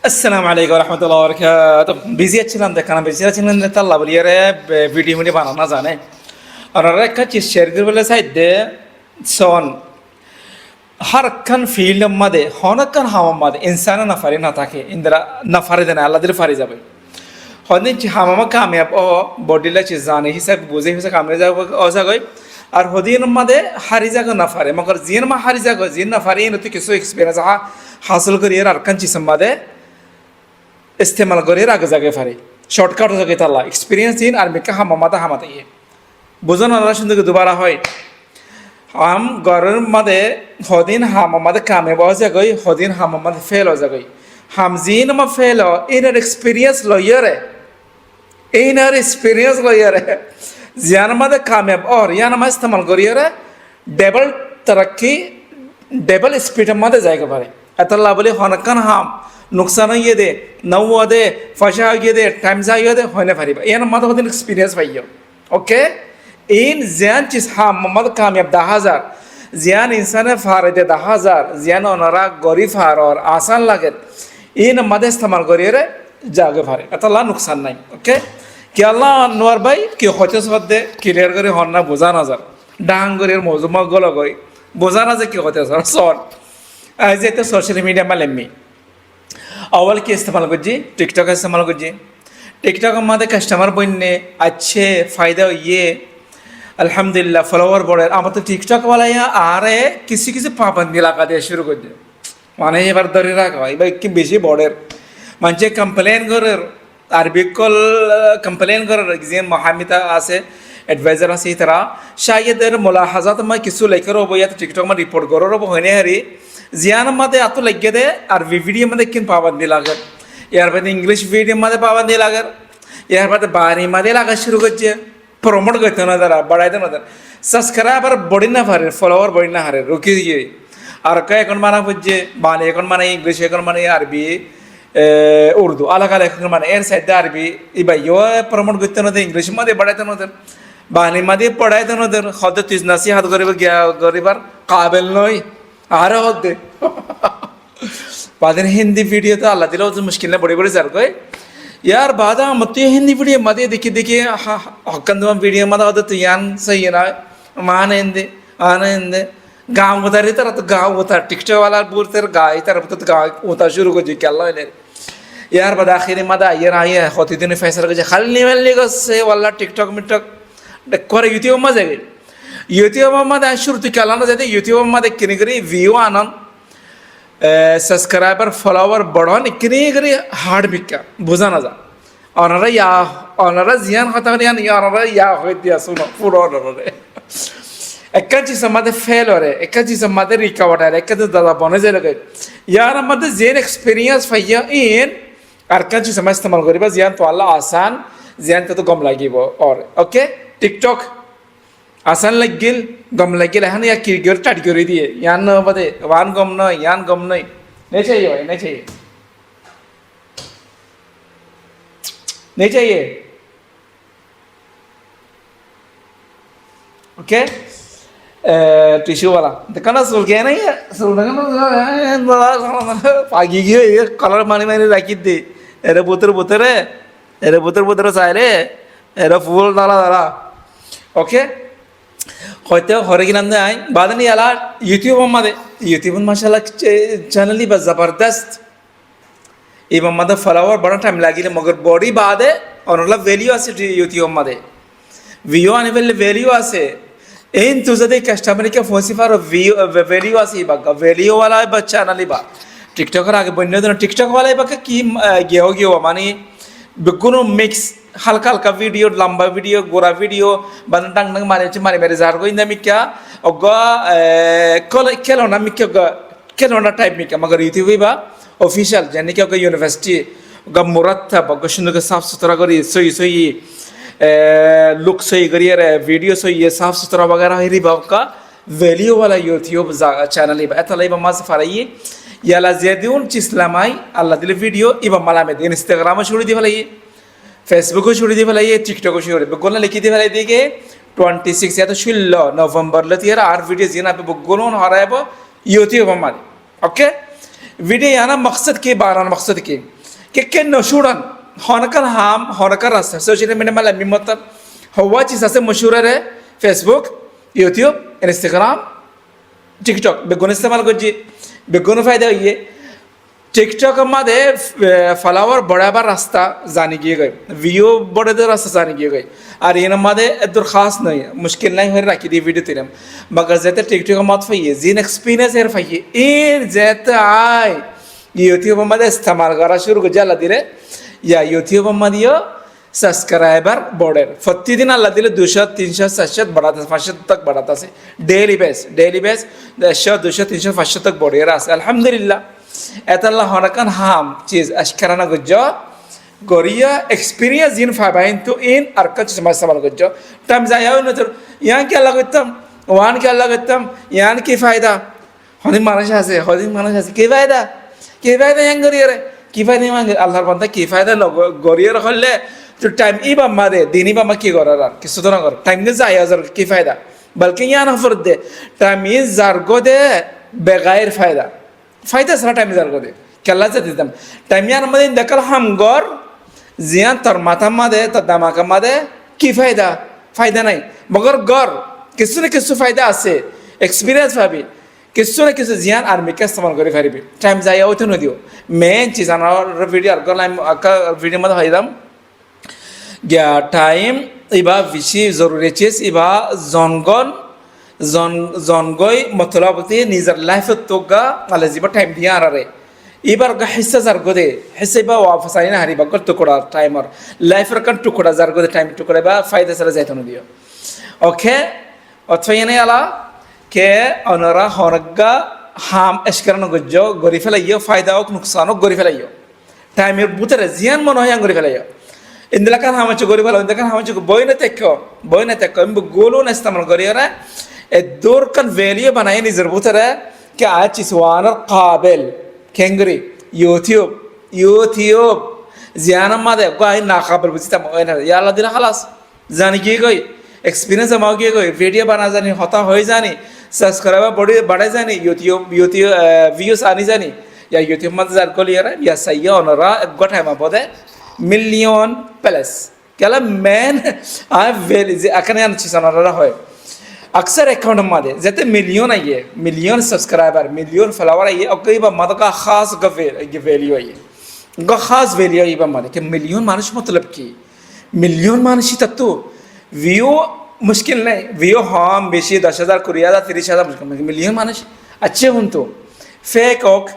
আসসালামু আলাইকুম রহমতুল্লাহ বরকাত বিজি ছিলাম দেখানা বিজি ছিলেন তাল্লা বলিয়ারে ভিডিও মিডিও বানানো জানে আর একটা চিজ শেয়ার করে বলে সাইডে সন হারকান ফিল্ড মাদে হনকান হামাম মাদে ইনসানা নাফারি না থাকে ইন্দ্রা নাফারি দেনা আল্লাহ দিলে ফারি যাবে হদিন হামামা কামিয়াব ও বডিলা চিজ জানে হিসাব বুঝে হিসাব কামড়ে যাবে অজাগই আর হদিন মাদে হারি যাগ নাফারে মগর জিন মা হারি যাগ জিন নাফারি এনে তো কিছু এক্সপিরিয়েন্স হাসিল করি আরকান চিজ মাদে ইস্তেমাল করে আগে জাগে ফারে শর্টকাট জাগে তাল্লা এক্সপিরিয়েন্স দিন আর মেকা হামামাতা হামাতে ইয়ে বোঝানো আল্লাহ সুন্দর দুবারা হয় আম গরের মাদে হদিন হামামাদে কামে বাহ জাগই হদিন হামামাদে ফেল হ জাগই হাম জিন মা ফেল ইনার এক্সপিরিয়েন্স লইয়ারে ইনার এক্সপিরিয়েন্স লইয়ারে জিয়ান মাদে কামেব और ইয়ান মা ইস্তেমাল করিয়ারে ডবল তরক্কি ডবল স্পিড মাদে জায়গা পারে এতলা বলে হনকান হাম নুকসান হইয়ে দে নৌয়া দে ফসা হইয়ে দে টাইম যাইয়ে দে হয় না পারিবা ইয়ান মাদে হদিন এক্সপিরিয়েন্স পাইও ওকে इन जियान चिज हाँ मोहम्मद कामयाब 10,000 जियान इंसान फारदे 10,000 जियान ओनरा गरीब फार और आसान लगे इन मदे इस्तेमाल करिए जागे फारे अतला नुकसान नहीं ओके क्या अल्लाह नवार भाई कि होते सदे क्लियर करे होना बोझा नजर डांग करे मौजूमा गलो गई बोझा नजर कि होते सर सॉन आज ये तो सोशल मीडिया में लेमी अव्वल की इस्तेमाल कुछ टिकटॉक इस्तेमाल कुछ टिकटॉक मदे कस्टमर बनने अच्छे फ़ायदे ये अल्हम्दुलिल्लाह फॉलोवर बढ़े आम तो टिकटॉक वाला यहाँ आ रहे किसी किसी पाबंदी लगा दिया शुरू कर दिया माने ये बार दरी रहा भाई कि बेची बॉर्डर मंचे कंप्लेन कर अरबी कल कंप्लेन कर जिन महामिता आसे एडवाइजर आसे इतना शायद मुलाहज़ात में किसी लेकर हो या तो टिकटॉक में रिपोर्ट करो रो होने हरी जियान मध्य आतो लगे दे अरबी वीडियो में किन पाबंदी लगा यार बाद इंग्लिश वीडियो में पाबंदी लगा यार बाद बारी में लगा शुरू कर दिया प्रमोट करते ना जरा बढ़ाते ना जरा सब्सक्राइबर बढ़ी ना फारे फॉलोवर बढ़ी ना हारे रुकी दिए और कई अकाउंट माना बुझे बाले अकाउंट माने इंग्लिश अकाउंट माने अरबी उर्दू अलग अलग अकाउंट माने एर साइड अरबी ये भाई यो प्रमोट करते ना थे इंग्लिश में बढ़ाते ना थे बाले में पढ़ाते ना थे खुद तीस नसी हाथ गरीब गया गरीबार काबिल नहीं आ रहा होते बाद में हिंदी वीडियो तो अल्लाह दिला तो मुश्किल ना बड़ी बड़ी जर गए यार बादा मत हिंदी वीडियो मदे देखिए देखिए हक्कंदम वीडियो मदा होता तो यान सही है ना मान इंदे आना इंदे गाँव होता रही तरह तो गाँव होता टिकटॉक वाला बोलते गाय तरफ तो गाँव होता शुरू कर जी क्या ले यार बदा आखिरी मदा यार आई है होती दिन फैसला कर खाली नहीं मिलेगा से वाला टिकटॉक मिटॉक कोरे यूट्यूब में जाएगी यूट्यूब में मदा शुरू तो क्या लाना जाते यूट्यूब में मदा किन्हीं करी व्यू आनंद सब्सक्राइबर फॉलोवर बढ़ाने किन्हीं करी हार्ड बिका बुझा ना जा ऑनरा जियान खाता नहीं यानी ऑनरा या हो दिया सुनो पूरा ऑनरा एक चीज़ हमारे फेल हो रहे एक चीज़ हमारे रिकवर है एक चीज़ ज़्यादा बने जा लगे यार हमारे जेन एक्सपीरियंस फाइया इन और क्या चीज़ हमारे इस्तेमाल करी बस जियान तो अल्लाह आसान जियान तो गम लगी वो और ओके टिकटॉक आसान लग गिल गम लग गिल है ना या किरगिर टाट करी दिए यान बदे वान गम नहीं चाहिए भाई नहीं चाहिए ओके टिश्यू वाला देखा ना सुल गया नहीं है सुल पागी गई कलर मानी मानी रखी थी एरे बुतर सारे एरे फूल डाला ओके होते हरे की नंदे आए बाद नहीं आला यूट्यूब माशाल्लाह चैनल ही बस ज़बरदस्त इवन मदे फॉलोवर बड़ा टाइम लगी मगर बॉडी बाद है और मतलब वैल्यू आसे यूट्यूब मदे व्यू आने वाले वैल्यू आसे इन तुझे दे कस्टमर के फोसी फार वैल्यू आसे बागा वैल्यू वाला बच्चा ना लिबा टिकटॉकर आगे बनने दो टिकटॉक वाला बागा की गया मानी बिल्कुल मिक्स हल्का हल्का वीडियो लंबा वीडियो गोरा वीडियो बंद टंग टंग मारे मेरे जार को इंदा मिक्या और खेलोना मिक्या खेलोना टाइप मिक्या मगर यूट्यूब बा ऑफिशियल यानी कि यूनिवर्सिटी का मुरत्तब का शुद्ध का साफ सुथरा करी सही लुक सही करिए वीडियो सही साफ सुथरा वगैरह ही रिबा का वैल्यू वाला यूट्यूब चैनल ही ऐसा लाइव मास फराइए याला ज़्यादा चीज़ लामाई अल्लाह दिले वीडियो इबा माला में इंस्टाग्राम में छोड़ दी भला ये फेसबुक को छोड़ दी भला ये टिकटॉक को छोड़ बिल्कुल ना लिखी दी भला दी के 26 या तो 16 नवंबर लती है आर वीडियो जीना पे बिल्कुल हो रहा है वो यूट्यूब हमारे ओके ভিডিও আনা মকসদ কি বানান মকসদ কি কে কে নশুরান হনকার হাম হনকার রাস্তা সোশ্যাল মিডিয়া মালা মিমতন হওয়া চিজ আছে মশুরারে ফেসবুক ইউটিউব ইনস্টাগ্রাম টিকটক বেগুন ইস্তেমাল করছি বেগুন ফায়দা হইয়ে টিকটক মাঝে ফলোয়ার বড়াবার রাস্তা জানি গিয়ে গই ভিউ বড়দের রাস্তা জানি গিয়ে গই আর এর মাঝে এত খাস নয় মুশকিল নাই হয়ে রাখি দিয়ে ভিডিও তিরাম মগর যেতে টিকটক মাত ফাইয়ে জিন এক্সপিরিয়েন্স এর ফাইয়ে এর যেতে আয় ইউটিউব মাঝে ইস্তেমাল করা শুরু করে আল্লাহ দিলে ইয়া ইউটিউব মাঝেও সাবস্ক্রাইবার বড়ের প্রতিদিন আল্লাহ দিলে 200 300 400 বাড়াতে 500 তক বাড়াতে আছে ডেইলি বেস 100 200 300 500 তক বড়ের আছে আলহামদুলিল্লাহ এতাল্লাহ হনকান হাম চিজ আশকারানা গজ্জা গরিয়া এক্সপিরিয়েন্স ইন ফাইবাইন তো ইন আর কাজ সমাজ সমাল গজ্জা টাইম যায়ও না তো ইয়ান কি আল্লাহ করতাম ওয়ান কি আল্লাহ করতাম ইয়ান কি ফায়দা হদিন মানুষ আছে কি ফায়দা ইয়ান গরিয়ারে কি ফায়দা ইয়ান আল্লাহর বান্দা কি ফায়দা গরিয়ার হলে তো টাইম ই বাম্মা দে দিনই বাম্মা কি করার আর কিছু তো না কর টাইম নে যায় হাজার কি ফায়দা বলকে ইয়ান হফর দে টাইম ই জারগো দে বেগায়ের ফায়দা ফায়দা সারা টাইম জারগো দে কেলা যে দিতাম টাইম ইয়ান আমাদের দেখাল হামগর জিয়ান তোর মাথা মাদে তোর দামাকা মাদে কি ফায়দা নাই মগর গর কিছু না কিছু ফায়দা আছে এক্সপিরিয়েন্স পাবি কিছু না কিছু জিয়ান আর মিকে ইস্তেমাল করে পারিবি টাইম যাই ওইতে নদিও মেন চিজ আমার ভিডিও আর ভিডিও মধ্যে হইলাম গিয়া টাইম ইবা বেশি জরুরি চিজ ইবা জনগই মতলবতি নিজের লাইফত তোগা আলে যিবা টাইম দিয়া আরে এবার হিসা জারগদে হিসা বা ওয়াফাস আইনা হারিবা কর টুকরা টাইমার লাইফের কান টুকরা জারগদে টাইম টুকরা বা ফায়দা সারা যাইতো নদিও ওকে অথয়নে আলা কে অনরা হরগা হাম এশকারন গজ্জ গরি ফেলাইও ফায়দা ওক নুকসানক গরি ফেলাইও টাইমের বুতরে জিয়ান মন হয় গরি ফেলাইও ইন্দলাকান হামাচু গরি ফেলাও ইন্দলাকান হামাচু বইনা তেক্ক আমি গোলো না ইস্তেমাল করিয়রা এ দূর কান ভ্যালিউ বানাই নিজের বুতরে কে আচিস ওয়ানার কাবিল কেঙ্গরি ইউটিউব জিয়ান মাদে গাই না কাবিল বুঝতাম ইয়া আল্লাহ দিলা খালাস জানি কি কই এক্সপিরিয়েন্স আমাও কি কই ভিডিও বানা জানি হতা হই জানি সাবস্ক্রাইবার বড়ে জানি ইউটিউব ভিউস আনি জানি ইয়া ইউটিউব মাদে জার কলিয়ারা ইয়া সাইয়া অনরা গঠাই মা বদে মিলিয়ন প্লাস কেলা মেন আই ভেলি যে আকানে আনছি সানারা হয় अक्सर अकाउंट मादे जैसे मिलियन सब्सक्राइबर मिलियन फॉलोवर आइए और कई बार मत का खास वैल्यू आइए उनका खास वैल्यू आइए मादे कि मिलियन मानुष मतलब की मिलियन मानुषी तत्व व्यू मुश्किल नहीं व्यू हम बेशी 10,000 20,000 30,000 मुश्किल मिलियन मानुष अच्छे हूं तो फेक ओक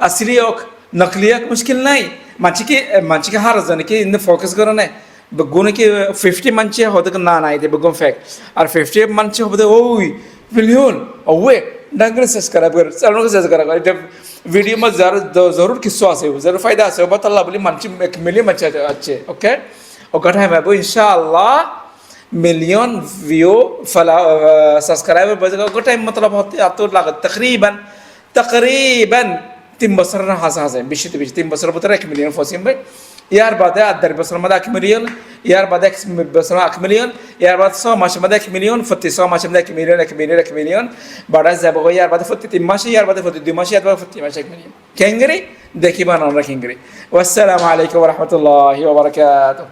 असली ओक नकली ओक मुश्किल नहीं माची के हर जन के इन फोकस करो नहीं बगुने के 50 मंचे होते ना ना इधर बगुन फेक और 50 मंचे होते ओई मिलियन ओवे डंगर सब्सक्राइब कर चैनल को सब्सक्राइब कर जब वीडियो में जरूर किस्सा आसे जरूर फायदा आसे बट अल्लाह बोली मंचे 1 मिलियन मंचे अच्छे ओके और कटा है मैं वो इंशाअल्लाह मिलियन व्यू फला सब्सक्राइबर बजेगा को टाइम मतलब होते आतो लागत तकरीबन 3 बছর না হাসে বেশি 3 বছর ভিতরে 1 মিলিয়ন ফসিম ভাই ইয়ার বাদে 10 বছর মধ্যে 1 মিলিয়ন ইয়ার বাদে 1 বছর 1 মিলিয়ন ইয়ার বাদে 6 মাসের মধ্যে 1 মিলিয়ন 6 মাসের মধ্যে 1 মিলিয়ন বাড়া যাব ইয়ার বাদে 3 মাস ইয়ার বাদে 2 মাস ইয়ার বাদে 3 মাস 1 মিলিয়ন কেঙ্গরি দেখিবা না আমরা কেঙ্গরি ওয়াসসালামু আলাইকুম ওয়া রাহমাতুল্লাহি ওয়া বারাকাতুহু